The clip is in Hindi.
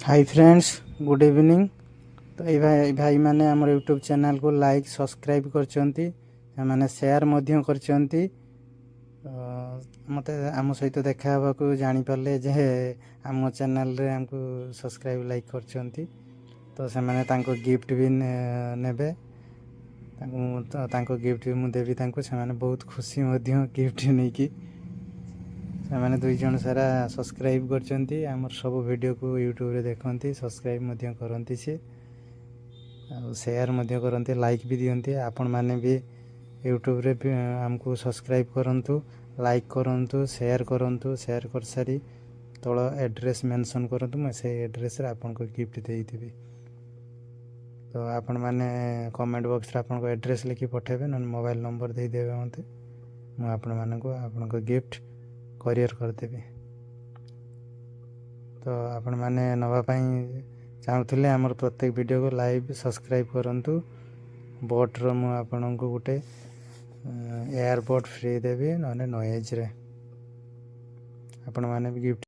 Hi friends, good evening. तो ये भाई मैंने आम यूट्यूब चैनल को लाइक सब्सक्राइब करचंती, मैंने शेयर मध्य करचंती। मत आम सहित देखा को जानी पारे जे आम चैनल रे हमको सब्सक्राइब लाइक करचंती। तो से मैंने तांको गिफ्ट भी नेबे, तांको गिफ्ट भी मु देवी तांको। से मैंने बहुत खुशी मध्य गिफ्ट नहीं की से दुई जन सारा सब्सक्राइब करचंती। आमर सब वीडियो को यूट्यूब रे देखंती, सब्सक्राइब मध्य करंती, से शेयर मध्य करंती, लाइक भी दियंती। आपण माने भी यूट्यूब रे हमको सब्सक्राइब करंतु, लाइक करंतु, शेयर करंतु। शेयर कर सारी तळ एड्रेस मेंशन करंतु, मैं से एड्रेस रे आपन को गिफ्ट देई देबी। तो आपण माने कमेंट बॉक्स रे आपन को एड्रेस लिखि पठेबे, न मोबाइल नंबर दे देबे मते। मु आपण माने को आपन को गिफ्ट कोरियर कर देबी। तो आपण माने नवा पाई चाहूले आमर प्रत्येक वीडियो को लाइव सब्सक्राइब करंतु। बोट रो मु आपण को गुटे एयरपोर्ट फ्री देबी, नॉइज रे आपण माने भी गिफ्ट